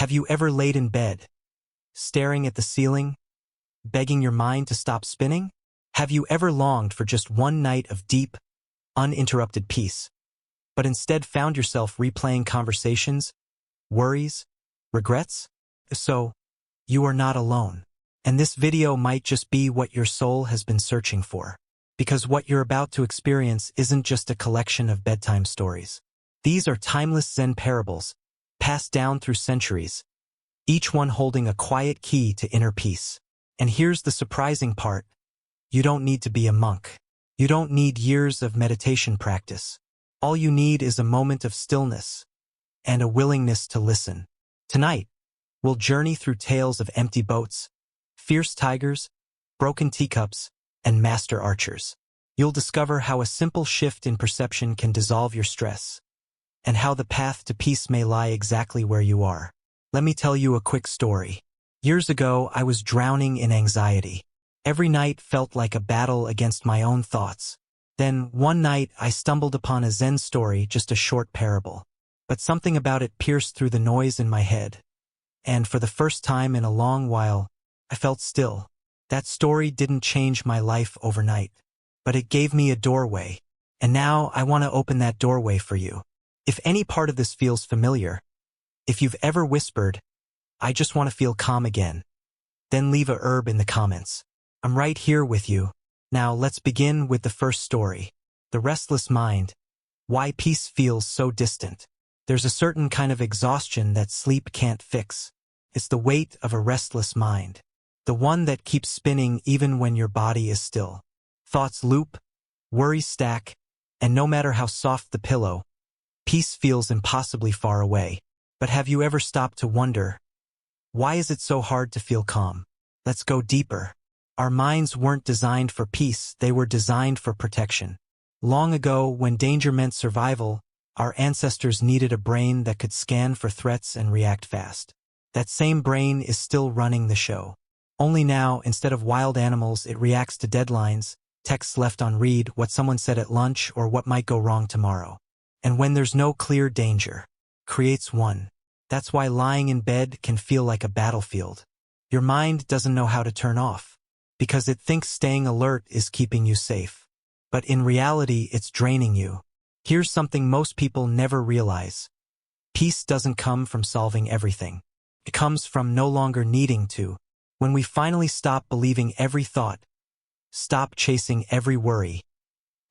Have you ever laid in bed, staring at the ceiling, begging your mind to stop spinning? Have you ever longed for just one night of deep, uninterrupted peace, but instead found yourself replaying conversations, worries, regrets? So, you are not alone. And this video might just be what your soul has been searching for. Because what you're about to experience isn't just a collection of bedtime stories. These are timeless Zen parables, passed down through centuries, each one holding a quiet key to inner peace. And here's the surprising part. You don't need to be a monk. You don't need years of meditation practice. All you need is a moment of stillness and a willingness to listen. Tonight, we'll journey through tales of empty boats, fierce tigers, broken teacups, and master archers. You'll discover how a simple shift in perception can dissolve your stress, and how the path to peace may lie exactly where you are. Let me tell you a quick story. Years ago, I was drowning in anxiety. Every night felt like a battle against my own thoughts. Then, one night, I stumbled upon a Zen story, just a short parable. But something about it pierced through the noise in my head. And for the first time in a long while, I felt still. That story didn't change my life overnight, but it gave me a doorway. And now I want to open that doorway for you. If any part of this feels familiar, if you've ever whispered, "I just want to feel calm again," then leave a herb in the comments. I'm right here with you. Now let's begin with the first story. The restless mind. Why peace feels so distant. There's a certain kind of exhaustion that sleep can't fix. It's the weight of a restless mind. The one that keeps spinning even when your body is still. Thoughts loop, worries stack, and no matter how soft the pillow, peace feels impossibly far away. But have you ever stopped to wonder, why is it so hard to feel calm? Let's go deeper. Our minds weren't designed for peace, they were designed for protection. Long ago, when danger meant survival, our ancestors needed a brain that could scan for threats and react fast. That same brain is still running the show. Only now, instead of wild animals, it reacts to deadlines, texts left on read, what someone said at lunch, or what might go wrong tomorrow. And when there's no clear danger, creates one. That's why lying in bed can feel like a battlefield. Your mind doesn't know how to turn off, because it thinks staying alert is keeping you safe. But in reality, it's draining you. Here's something most people never realize. Peace doesn't come from solving everything. It comes from no longer needing to. When we finally stop believing every thought, stop chasing every worry,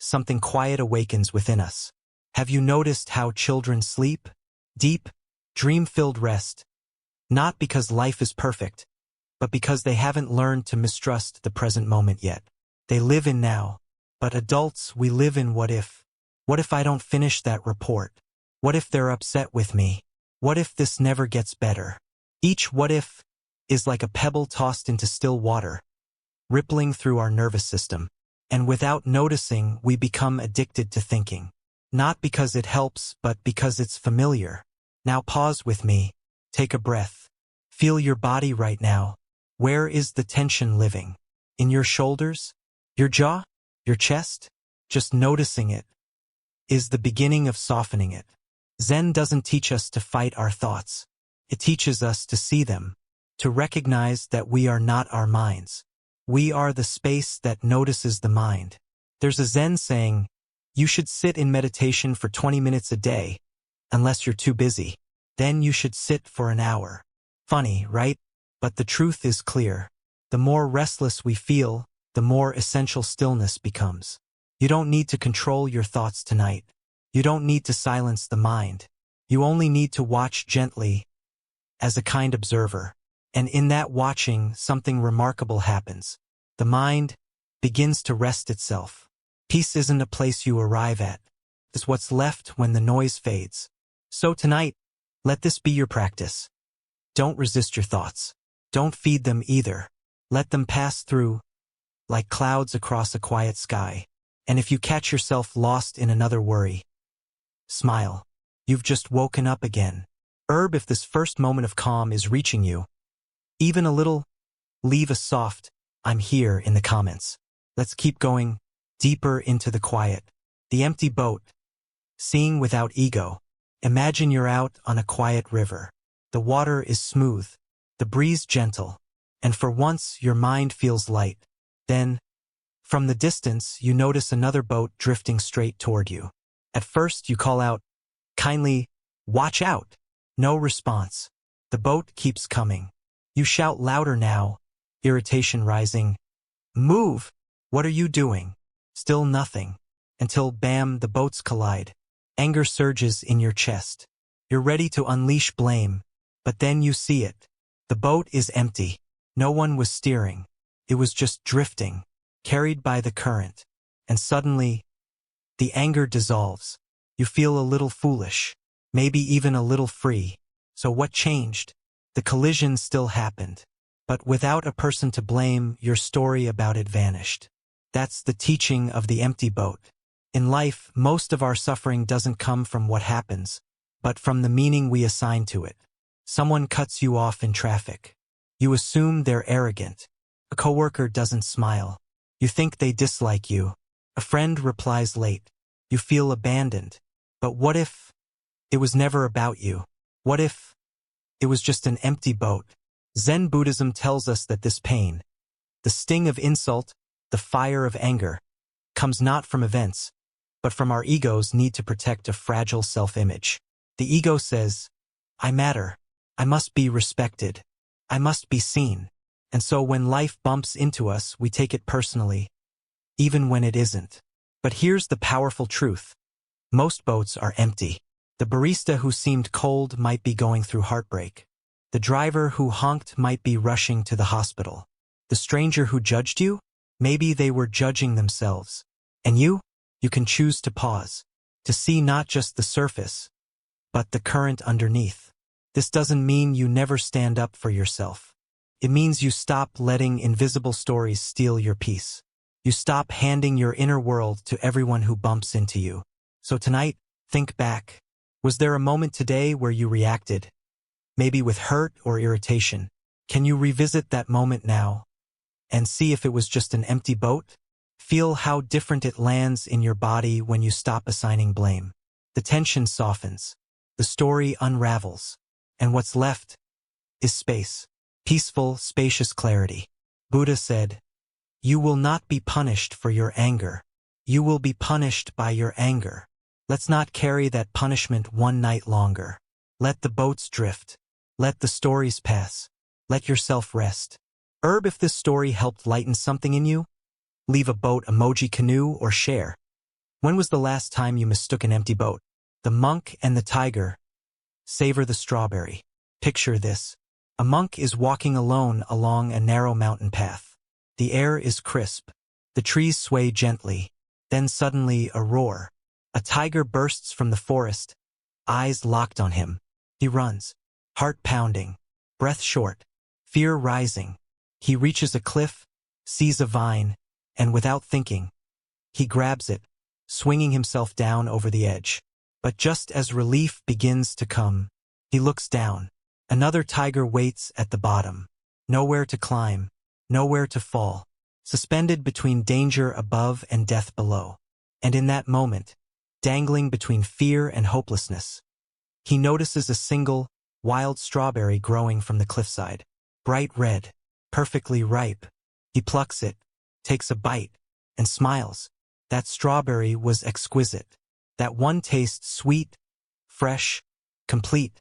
something quiet awakens within us. Have you noticed how children sleep? Deep, dream-filled rest. Not because life is perfect, but because they haven't learned to mistrust the present moment yet. They live in now. But adults, we live in what if. What if I don't finish that report? What if they're upset with me? What if this never gets better? Each what if is like a pebble tossed into still water, rippling through our nervous system. And without noticing, we become addicted to thinking. Not because it helps, but because it's familiar. Now pause with me. Take a breath. Feel your body right now. Where is the tension living? In your shoulders? Your jaw? Your chest? Just noticing it is the beginning of softening it. Zen doesn't teach us to fight our thoughts. It teaches us to see them, to recognize that we are not our minds. We are the space that notices the mind. There's a Zen saying, you should sit in meditation for 20 minutes a day, unless you're too busy. Then you should sit for an hour. Funny, right? But the truth is clear. The more restless we feel, the more essential stillness becomes. You don't need to control your thoughts tonight. You don't need to silence the mind. You only need to watch gently, as a kind observer. And in that watching, something remarkable happens. The mind begins to rest itself. Peace isn't a place you arrive at. It's what's left when the noise fades. So tonight, let this be your practice. Don't resist your thoughts. Don't feed them either. Let them pass through, like clouds across a quiet sky. And if you catch yourself lost in another worry, smile. You've just woken up again. Herb, if this first moment of calm is reaching you, even a little, leave a soft, "I'm here" in the comments. Let's keep going deeper into the quiet. The empty boat. Seeing without ego. Imagine you're out on a quiet river. The water is smooth, the breeze gentle, and for once your mind feels light. Then, from the distance, you notice another boat drifting straight toward you. At first, you call out, kindly, "Watch out!" No response. The boat keeps coming. You shout louder now, irritation rising. "Move! What are you doing?" Still nothing. Until, bam, the boats collide. Anger surges in your chest. You're ready to unleash blame, but then you see it. The boat is empty. No one was steering. It was just drifting, carried by the current. And suddenly, the anger dissolves. You feel a little foolish, maybe even a little free. So what changed? The collision still happened. But without a person to blame, your story about it vanished. That's the teaching of the empty boat. In life, most of our suffering doesn't come from what happens, but from the meaning we assign to it. Someone cuts you off in traffic. You assume they're arrogant. A coworker doesn't smile. You think they dislike you. A friend replies late. You feel abandoned. But what if it was never about you? What if it was just an empty boat? Zen Buddhism tells us that this pain, the sting of insult, the fire of anger, comes not from events, but from our ego's need to protect a fragile self-image. The ego says, "I matter. I must be respected. I must be seen." And so when life bumps into us, we take it personally, even when it isn't. But here's the powerful truth. Most boats are empty. The barista who seemed cold might be going through heartbreak. The driver who honked might be rushing to the hospital. The stranger who judged you, maybe they were judging themselves. And you can choose to pause, to see not just the surface, but the current underneath. This doesn't mean you never stand up for yourself. It means you stop letting invisible stories steal your peace. You stop handing your inner world to everyone who bumps into you. So tonight, think back. Was there a moment today where you reacted? Maybe with hurt or irritation. Can you revisit that moment now and see if it was just an empty boat? Feel how different it lands in your body when you stop assigning blame. The tension softens. The story unravels. And what's left is space. Peaceful, spacious clarity. Buddha said, "You will not be punished for your anger. You will be punished by your anger." Let's not carry that punishment one night longer. Let the boats drift. Let the stories pass. Let yourself rest. If this story helped lighten something in you, leave a boat emoji, canoe, or share. When was the last time you mistook an empty boat? The monk and the tiger. Savor the strawberry. Picture this. A monk is walking alone along a narrow mountain path. The air is crisp. The trees sway gently. Then suddenly a roar. A tiger bursts from the forest, eyes locked on him. He runs, heart pounding, breath short, fear rising. He reaches a cliff, sees a vine, and without thinking, he grabs it, swinging himself down over the edge. But just as relief begins to come, he looks down. Another tiger waits at the bottom. Nowhere to climb, nowhere to fall, suspended between danger above and death below. And in that moment, dangling between fear and hopelessness, he notices a single, wild strawberry growing from the cliffside. Bright red, perfectly ripe. He plucks it, takes a bite, and smiles. That strawberry was exquisite. That one taste, sweet, fresh, complete,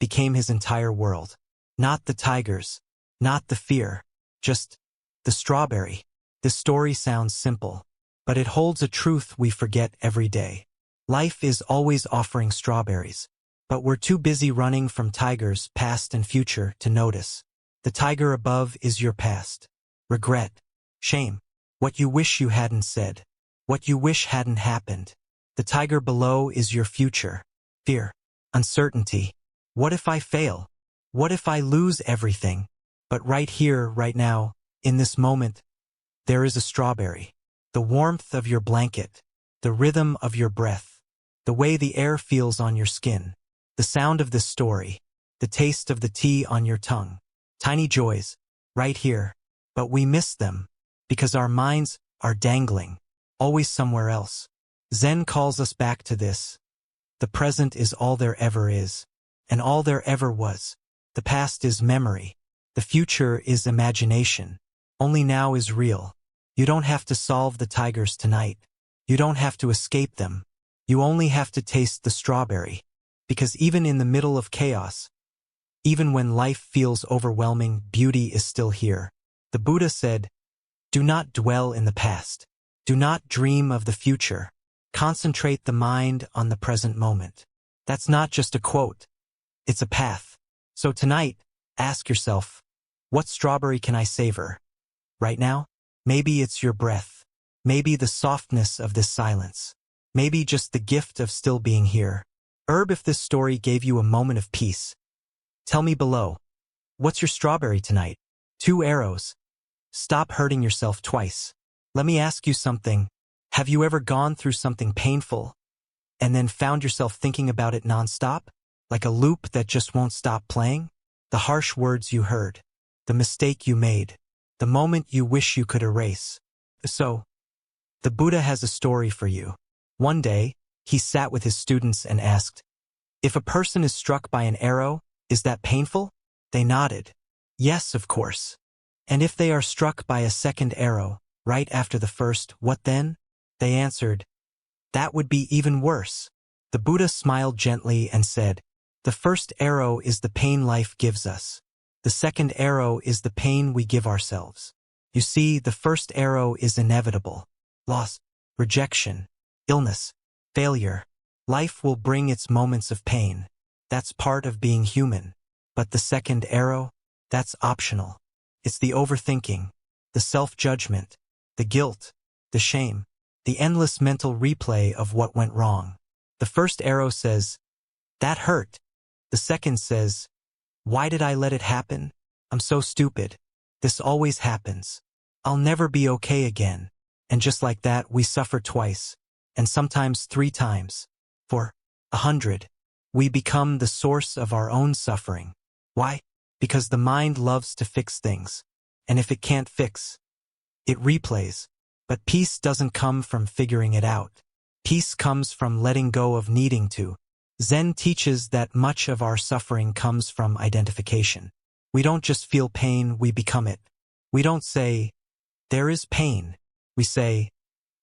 became his entire world. Not the tigers, not the fear, just the strawberry. This story sounds simple, but it holds a truth we forget every day. Life is always offering strawberries, but we're too busy running from tigers, past and future, to notice. The tiger above is your past. Regret, shame, what you wish you hadn't said, what you wish hadn't happened. The tiger below is your future. Fear, uncertainty. What if I fail? What if I lose everything? But right here, right now, in this moment, there is a strawberry. The warmth of your blanket, the rhythm of your breath, the way the air feels on your skin, the sound of this story, the taste of the tea on your tongue. Tiny joys, right here, but we miss them because our minds are dangling, always somewhere else. Zen calls us back to this. The present is all there ever is, and all there ever was. The past is memory. The future is imagination. Only now is real. You don't have to solve the tigers tonight. You don't have to escape them. You only have to taste the strawberry. Because even in the middle of chaos, even when life feels overwhelming, beauty is still here. The Buddha said, "Do not dwell in the past. Do not dream of the future. Concentrate the mind on the present moment." That's not just a quote. It's a path. So tonight, ask yourself, what strawberry can I savor? Right now? Maybe it's your breath. Maybe the softness of this silence. Maybe just the gift of still being here. If this story gave you a moment of peace, tell me below. What's your strawberry tonight? 2 arrows. Stop hurting yourself twice. Let me ask you something. Have you ever gone through something painful and then found yourself thinking about it nonstop? Like a loop that just won't stop playing? The harsh words you heard. The mistake you made. The moment you wish you could erase. So, the Buddha has a story for you. One day, he sat with his students and asked, "If a person is struck by an arrow, is that painful?" They nodded. "Yes, of course." "And if they are struck by a second arrow, right after the first, what then?" They answered, "That would be even worse." The Buddha smiled gently and said, "The first arrow is the pain life gives us. The second arrow is the pain we give ourselves. You see, the first arrow is inevitable. Loss, rejection, illness, failure. Life will bring its moments of pain. That's part of being human. But the second arrow, that's optional. It's the overthinking, the self-judgment, the guilt, the shame, the endless mental replay of what went wrong. The first arrow says, "That hurt." The second says, "Why did I let it happen? I'm so stupid. This always happens. I'll never be okay again." And just like that, we suffer twice, and sometimes 3 times. For 100, we become the source of our own suffering. Why? Because the mind loves to fix things. And if it can't fix, it replays. But peace doesn't come from figuring it out. Peace comes from letting go of needing to. Zen teaches that much of our suffering comes from identification. We don't just feel pain, we become it. We don't say, "There is pain." We say,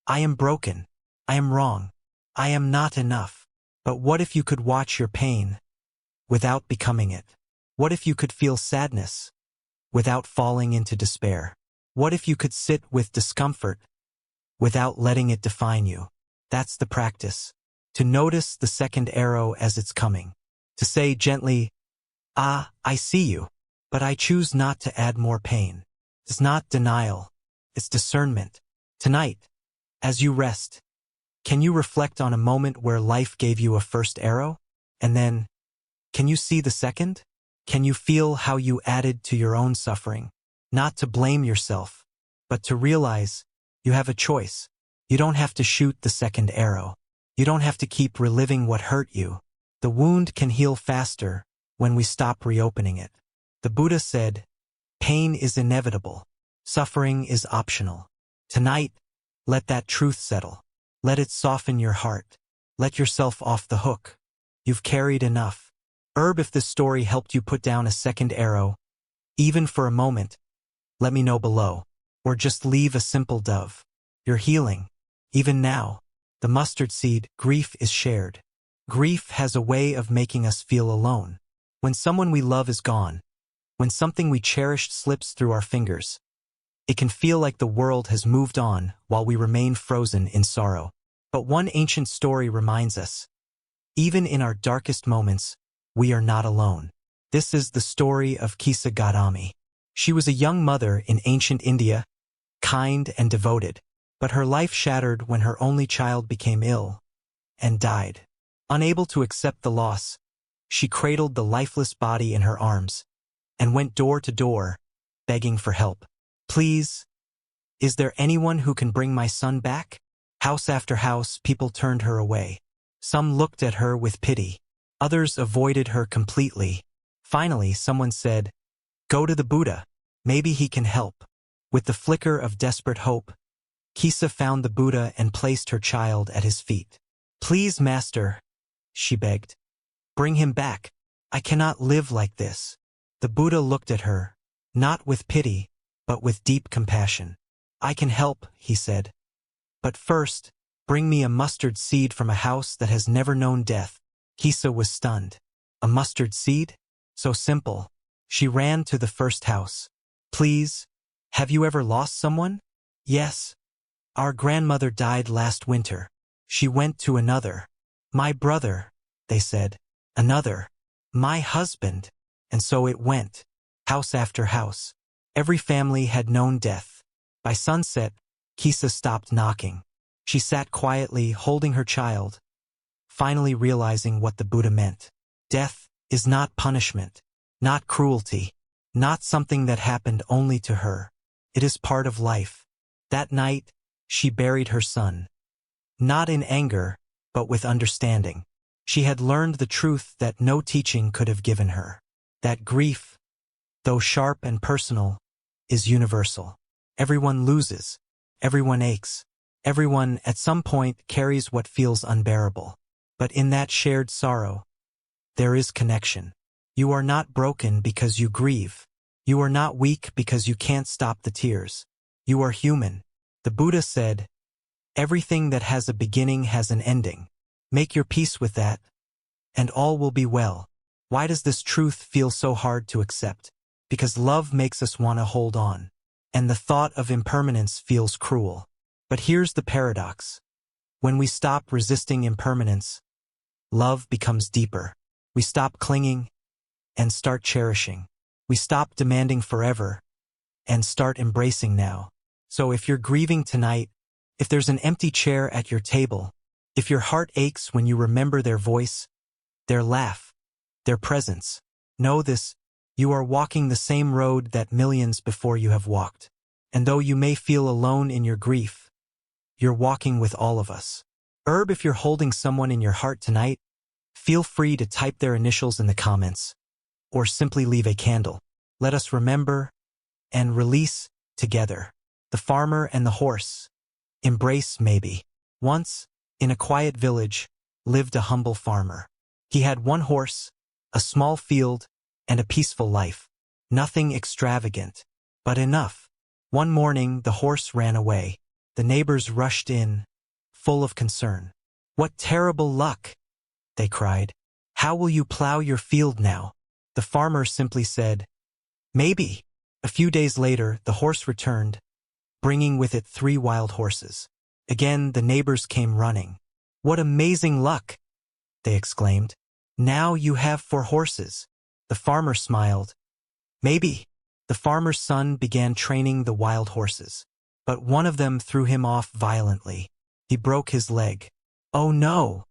"I am broken. I am wrong. I am not enough." But what if you could watch your pain without becoming it? What if you could feel sadness without falling into despair? What if you could sit with discomfort without letting it define you? That's the practice. To notice the second arrow as it's coming. To say gently, "Ah, I see you, but I choose not to add more pain." It's not denial. It's discernment. Tonight, as you rest, can you reflect on a moment where life gave you a first arrow? And then, can you see the second? Can you feel how you added to your own suffering? Not to blame yourself, but to realize you have a choice. You don't have to shoot the second arrow. You don't have to keep reliving what hurt you. The wound can heal faster when we stop reopening it. The Buddha said, "Pain is inevitable. Suffering is optional." Tonight, let that truth settle. Let it soften your heart. Let yourself off the hook. You've carried enough. If this story helped you put down a second arrow, even for a moment, let me know below. Or just leave a simple dove. You're healing. Even now, the mustard seed, grief is shared. Grief has a way of making us feel alone. When someone we love is gone, when something we cherished slips through our fingers, it can feel like the world has moved on while we remain frozen in sorrow. But one ancient story reminds us, even in our darkest moments, we are not alone. This is the story of Kisa Gautami. She was a young mother in ancient India, kind and devoted, but her life shattered when her only child became ill and died. Unable to accept the loss, she cradled the lifeless body in her arms and went door to door, begging for help. "Please, is there anyone who can bring my son back?" House after house, people turned her away. Some looked at her with pity. Others avoided her completely. Finally, someone said, "Go to the Buddha. Maybe he can help." With the flicker of desperate hope, Kisa found the Buddha and placed her child at his feet. "Please, Master," she begged, "bring him back. I cannot live like this." The Buddha looked at her, not with pity, but with deep compassion. I can help, he said. But first, bring me a mustard seed from a house that has never known death. Kisa was stunned. A mustard seed? So simple. She ran to the first house. Please, have you ever lost someone? Yes. Our grandmother died last winter. She went to another. My brother, they said. Another. My husband. And so it went. House after house. Every family had known death. By sunset, Kisa stopped knocking. She sat quietly, holding her child, finally realizing what the Buddha meant. Death is not punishment, not cruelty, not something that happened only to her. It is part of life. That night, she buried her son. Not in anger, but with understanding. She had learned the truth that no teaching could have given her. That grief, though sharp and personal, is universal. Everyone loses. Everyone aches. Everyone, at some point, carries what feels unbearable. But in that shared sorrow, there is connection. You are not broken because you grieve. You are not weak because you can't stop the tears. You are human. The Buddha said, everything that has a beginning has an ending. Make your peace with that, and all will be well. Why does this truth feel so hard to accept? Because love makes us want to hold on. And the thought of impermanence feels cruel. But here's the paradox. When we stop resisting impermanence, love becomes deeper. We stop clinging and start cherishing. We stop demanding forever and start embracing now. So if you're grieving tonight, if there's an empty chair at your table, if your heart aches when you remember their voice, their laugh, their presence, know this, you are walking the same road that millions before you have walked. And though you may feel alone in your grief, you're walking with all of us. If you're holding someone in your heart tonight, feel free to type their initials in the comments, or simply leave a candle. Let us remember and release together. The farmer and the horse. Embrace maybe. Once, in a quiet village, lived a humble farmer. He had one horse, a small field, and a peaceful life. Nothing extravagant, but enough. One morning, the horse ran away. The neighbors rushed in, full of concern. What terrible luck, they cried. How will you plow your field now? The farmer simply said, maybe. A few days later, the horse returned, bringing with it 3 wild horses. Again, the neighbors came running. What amazing luck, they exclaimed. Now you have 4 horses. The farmer smiled. Maybe. The farmer's son began training the wild horses. But one of them threw him off violently. He broke his leg. Oh no!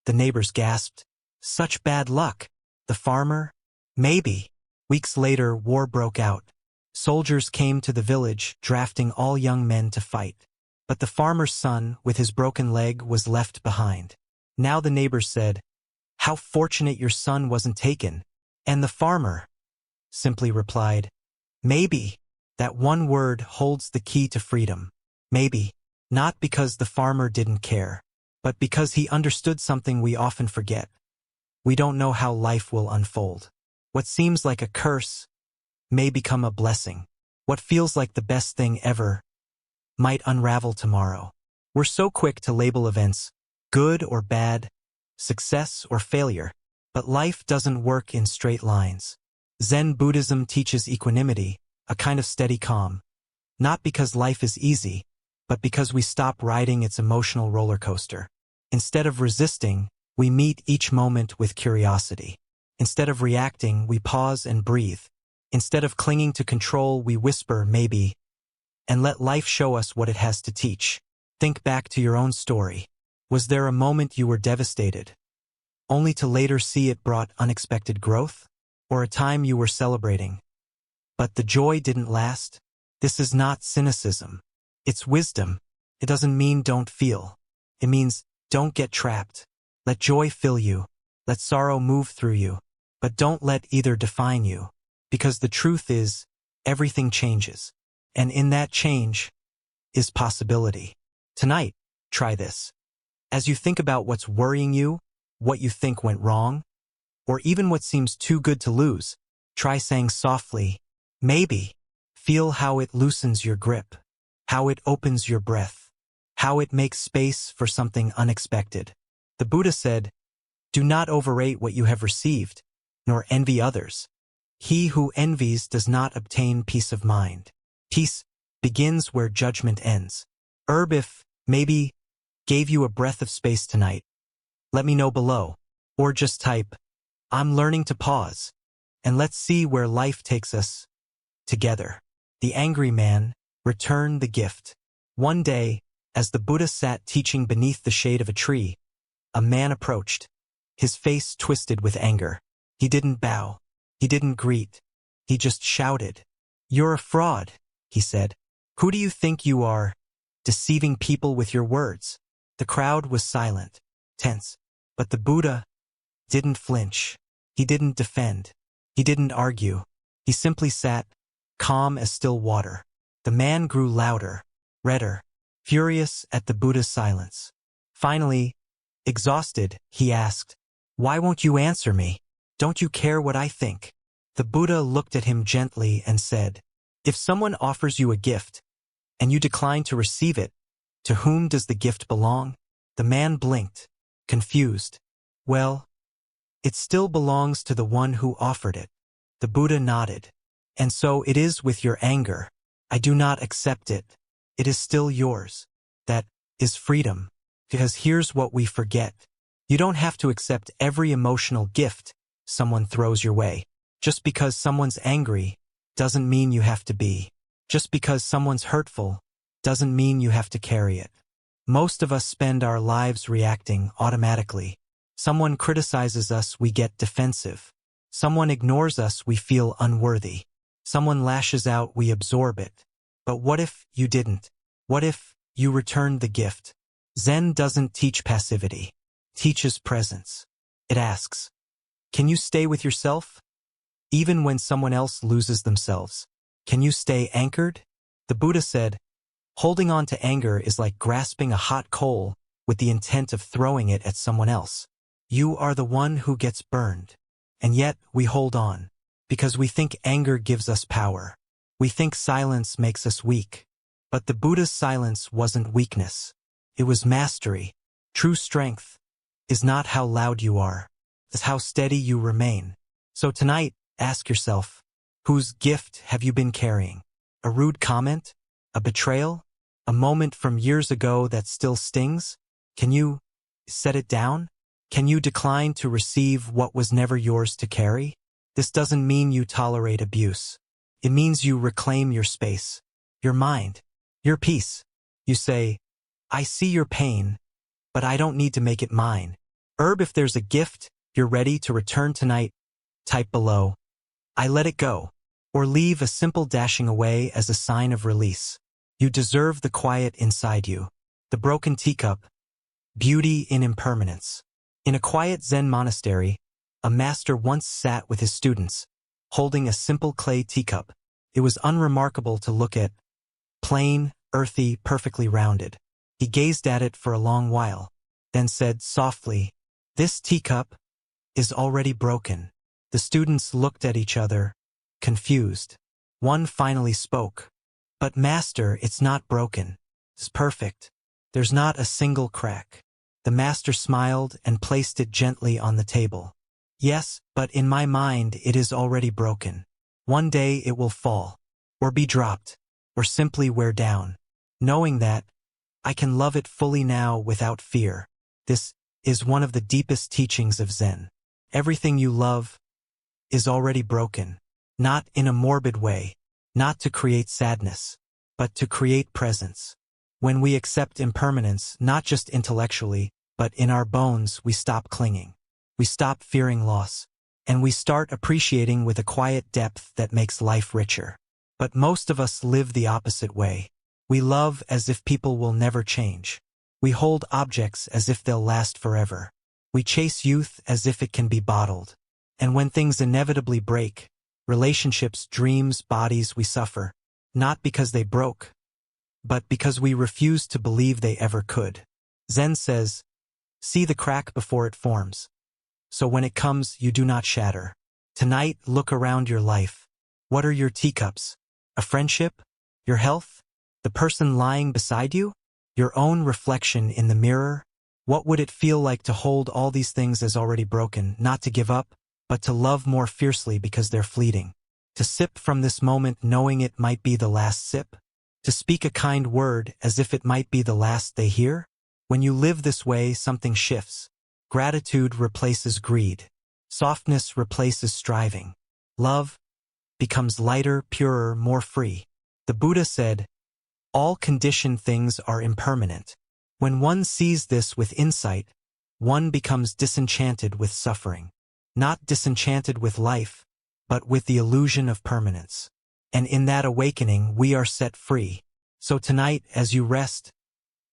The neighbors gasped. Such bad luck. The farmer? Maybe. Weeks later, war broke out. Soldiers came to the village, drafting all young men to fight. But the farmer's son, with his broken leg, was left behind. Now the neighbors said, how fortunate your son wasn't taken. And the farmer simply replied, maybe. That one word holds the key to freedom. Maybe. Not because the farmer didn't care, but because he understood something we often forget. We don't know how life will unfold. What seems like a curse may become a blessing. What feels like the best thing ever might unravel tomorrow. We're so quick to label events, good or bad, success or failure, but life doesn't work in straight lines. Zen Buddhism teaches equanimity, a kind of steady calm. Not because life is easy, but because we stop riding its emotional roller coaster. Instead of resisting, we meet each moment with curiosity. Instead of reacting, we pause and breathe. Instead of clinging to control, we whisper, maybe, and let life show us what it has to teach. Think back to your own story. Was there a moment you were devastated, only to later see it brought unexpected growth? Or a time you were celebrating, but the joy didn't last? This is not cynicism. It's wisdom. It doesn't mean don't feel. It means don't get trapped. Let joy fill you. Let sorrow move through you. But don't let either define you. Because the truth is, everything changes. And in that change is possibility. Tonight, try this. As you think about what's worrying you, what you think went wrong, or even what seems too good to lose, Try saying softly, maybe. Feel how it loosens your grip, how it opens your breath, how it makes space for something unexpected. The Buddha said, "Do not overrate what you have received, nor envy others. He who envies does not obtain peace of mind." Peace begins where judgment ends. If maybe gave you a breath of space tonight, let me know below. Or just type, "I'm learning to pause," and let's see where life takes us together. The angry man returned the gift. One day, as the Buddha sat teaching beneath the shade of a tree, a man approached, his face twisted with anger. He didn't bow. He didn't greet. He just shouted. "You're a fraud," he said. "Who do you think you are, deceiving people with your words?" The crowd was silent, tense, but the Buddha didn't flinch. He didn't defend. He didn't argue. He simply sat, calm as still water. The man grew louder, redder, furious at the Buddha's silence. Finally, exhausted, he asked, "Why won't you answer me? Don't you care what I think?" The Buddha looked at him gently and said, "If someone offers you a gift, and you decline to receive it, to whom does the gift belong?" The man blinked, confused. "Well, it still belongs to the one who offered it." The Buddha nodded. "And so it is with your anger. I do not accept it. It is still yours. That is freedom. Because here's what we forget. You don't have to accept every emotional gift someone throws your way. Just because someone's angry doesn't mean you have to be. Just because someone's hurtful doesn't mean you have to carry it. Most of us spend our lives reacting automatically. Someone criticizes us, we get defensive. Someone ignores us, we feel unworthy. Someone lashes out, we absorb it. But what if you didn't? What if you returned the gift? Zen doesn't teach passivity. It teaches presence. It asks, can you stay with yourself? Even when someone else loses themselves, can you stay anchored? The Buddha said, holding on to anger is like grasping a hot coal with the intent of throwing it at someone else. You are the one who gets burned. And yet we hold on, because we think anger gives us power. We think silence makes us weak. But the Buddha's silence wasn't weakness. It was mastery. True strength is not how loud you are. It's how steady you remain. So tonight, ask yourself, whose gift have you been carrying? A rude comment? A betrayal? A moment from years ago that still stings? Can you set it down? Can you decline to receive what was never yours to carry? This doesn't mean you tolerate abuse. It means you reclaim your space, your mind, your peace. You say, I see your pain, but I don't need to make it mine. If there's a gift you're ready to return tonight, type below, I let it go, or leave a simple dashing away as a sign of release. You deserve the quiet inside you, the broken teacup, beauty in impermanence. In a quiet Zen monastery, a master once sat with his students, holding a simple clay teacup. It was unremarkable to look at, plain, earthy, perfectly rounded. He gazed at it for a long while, then said softly, "This teacup is already broken." The students looked at each other, confused. One finally spoke, "But master, it's not broken. It's perfect. There's not a single crack." The master smiled and placed it gently on the table. "Yes, but in my mind it is already broken. One day it will fall, or be dropped, or simply wear down. Knowing that, I can love it fully now without fear." This is one of the deepest teachings of Zen. Everything you love is already broken, not in a morbid way, not to create sadness, but to create presence. When we accept impermanence, not just intellectually, but in our bones, we stop clinging. We stop fearing loss, and we start appreciating with a quiet depth that makes life richer. But most of us live the opposite way. We love as if people will never change. We hold objects as if they'll last forever. We chase youth as if it can be bottled. And when things inevitably break, relationships, dreams, bodies, we suffer, not because they broke, but because we refuse to believe they ever could. Zen says, see the crack before it forms. So when it comes, you do not shatter. Tonight, look around your life. What are your teacups? A friendship? Your health? The person lying beside you? Your own reflection in the mirror? What would it feel like to hold all these things as already broken, not to give up, but to love more fiercely because they're fleeting? To sip from this moment knowing it might be the last sip? To speak a kind word as if it might be the last they hear? When you live this way, something shifts. Gratitude replaces greed. Softness replaces striving. Love becomes lighter, purer, more free. The Buddha said, all conditioned things are impermanent. When one sees this with insight, one becomes disenchanted with suffering. Not disenchanted with life, but with the illusion of permanence. And in that awakening, we are set free. So tonight, as you rest,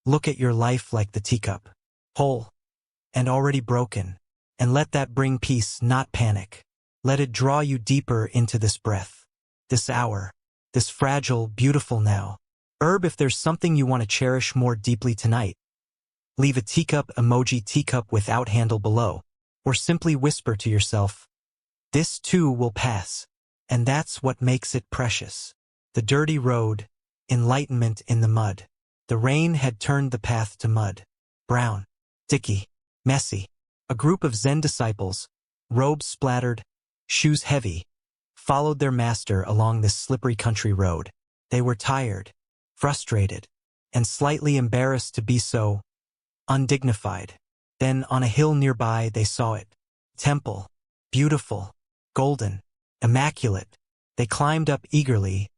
look at your life like the teacup, whole and already broken, and let that bring peace, not panic. Let it draw you deeper into this breath, this hour, this fragile, beautiful now. If there's something you want to cherish more deeply tonight, leave a teacup emoji teacup without handle below, or simply whisper to yourself, this too will pass. And that's what makes it precious. The dirty road, enlightenment in the mud. The rain had turned the path to mud. Brown, sticky, messy. A group of Zen disciples, robes splattered, shoes heavy, followed their master along this slippery country road. They were tired, frustrated, and slightly embarrassed to be so undignified. Then on a hill nearby they saw it. Temple, beautiful, golden, immaculate. They climbed up eagerly,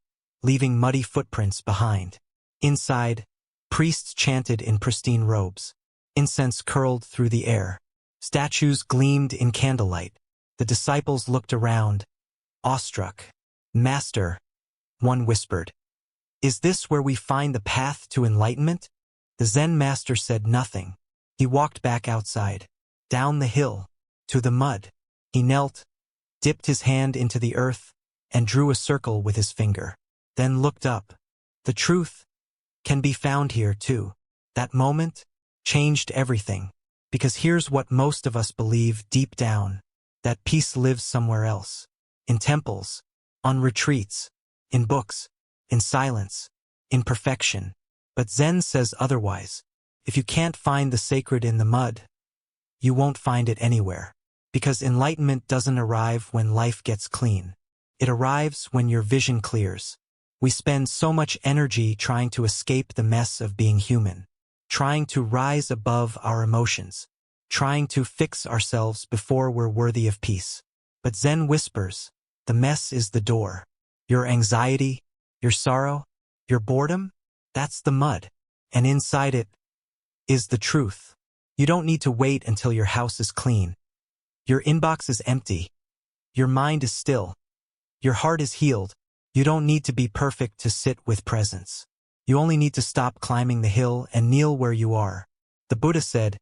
leaving muddy footprints behind. Inside, priests chanted in pristine robes. Incense curled through the air. Statues gleamed in candlelight. The disciples looked around, awestruck. Master, one whispered, is this where we find the path to enlightenment? The Zen master said nothing. He walked back outside, down the hill, to the mud. He knelt, dipped his hand into the earth, and drew a circle with his finger. Then looked up. The truth can be found here too. That moment changed everything, because here's what most of us believe deep down, that peace lives somewhere else. In temples, on retreats, in books, in silence, in perfection. But Zen says otherwise. If you can't find the sacred in the mud, you won't find it anywhere. Because enlightenment doesn't arrive when life gets clean. It arrives when your vision clears. We spend so much energy trying to escape the mess of being human, trying to rise above our emotions, trying to fix ourselves before we're worthy of peace. But Zen whispers, the mess is the door. Your anxiety, your sorrow, your boredom, that's the mud. And inside it is the truth. You don't need to wait until your house is clean. Your inbox is empty. Your mind is still. Your heart is healed. You don't need to be perfect to sit with presence. You only need to stop climbing the hill and kneel where you are. The Buddha said,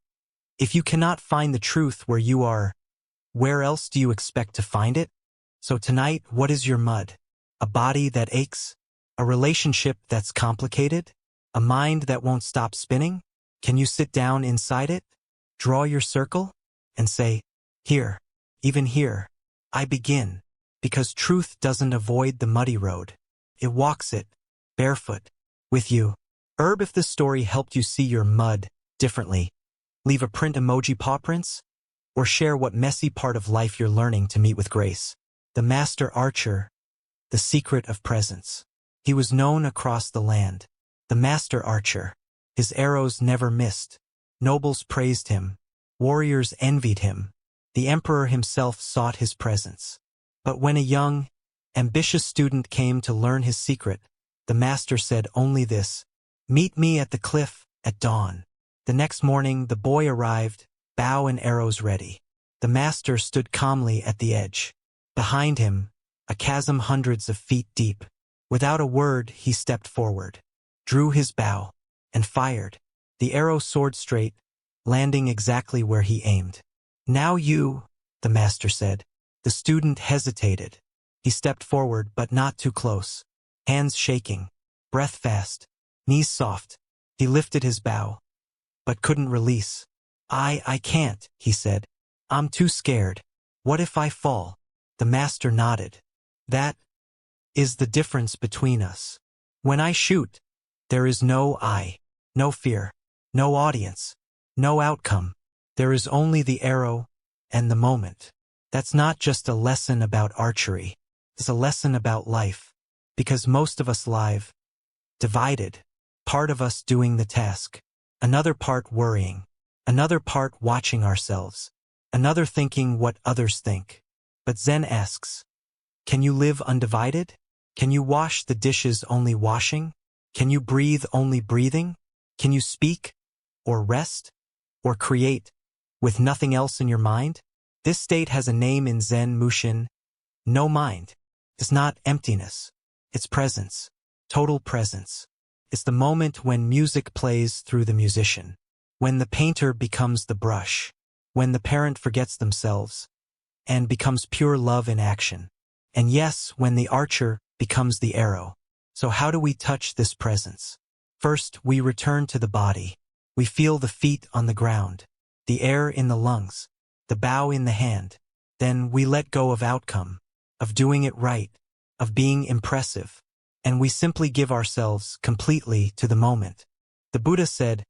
if you cannot find the truth where you are, where else do you expect to find it? So tonight, what is your mud? A body that aches? A relationship that's complicated? A mind that won't stop spinning? Can you sit down inside it? Draw your circle? And say, here, even here, I begin. Because truth doesn't avoid the muddy road. It walks it, barefoot, with you. If this story helped you see your mud differently, leave a print emoji paw prints, or share what messy part of life you're learning to meet with grace. The master archer, the secret of presence. He was known across the land. The master archer. His arrows never missed. Nobles praised him. Warriors envied him. The emperor himself sought his presence. But when a young, ambitious student came to learn his secret, the master said only this, meet me at the cliff at dawn. The next morning the boy arrived, bow and arrows ready. The master stood calmly at the edge. Behind him, a chasm hundreds of feet deep. Without a word, he stepped forward, drew his bow, and fired. The arrow soared straight, landing exactly where he aimed. Now you, the master said. The student hesitated. He stepped forward, but not too close. Hands shaking, breath fast, knees soft. He lifted his bow, but couldn't release. I can't, he said. I'm too scared. What if I fall? The master nodded. That is the difference between us. When I shoot, there is no I, no fear, no audience, no outcome. There is only the arrow and the moment. That's not just a lesson about archery. It's a lesson about life. Because most of us live divided. Part of us doing the task, another part worrying, another part watching ourselves, another thinking what others think. But Zen asks, can you live undivided? Can you wash the dishes only washing? Can you breathe only breathing? Can you speak, or rest, or create, with nothing else in your mind? This state has a name in Zen Mushin. No mind. It's not emptiness. It's presence. Total presence. It's the moment when music plays through the musician. When the painter becomes the brush. When the parent forgets themselves and becomes pure love in action. And yes, when the archer becomes the arrow. So how do we touch this presence? First, we return to the body. We feel the feet on the ground, the air in the lungs, the bow in the hand. Then we let go of outcome, of doing it right, of being impressive, and we simply give ourselves completely to the moment. The Buddha said,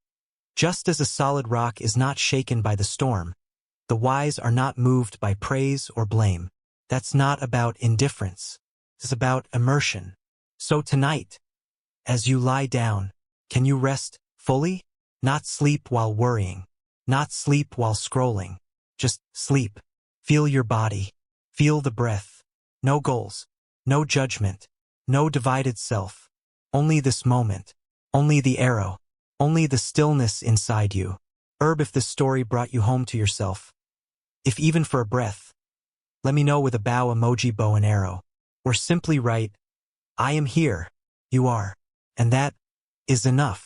just as a solid rock is not shaken by the storm, the wise are not moved by praise or blame. That's not about indifference. It's about immersion. So tonight, as you lie down, can you rest fully? Not sleep while worrying, not sleep while scrolling. Just sleep. Feel your body. Feel the breath. No goals. No judgment. No divided self. Only this moment. Only the arrow. Only the stillness inside you. If this story brought you home to yourself. If even for a breath. Let me know with a bow emoji, bow and arrow. Or simply write, I am here. You are. And that is enough.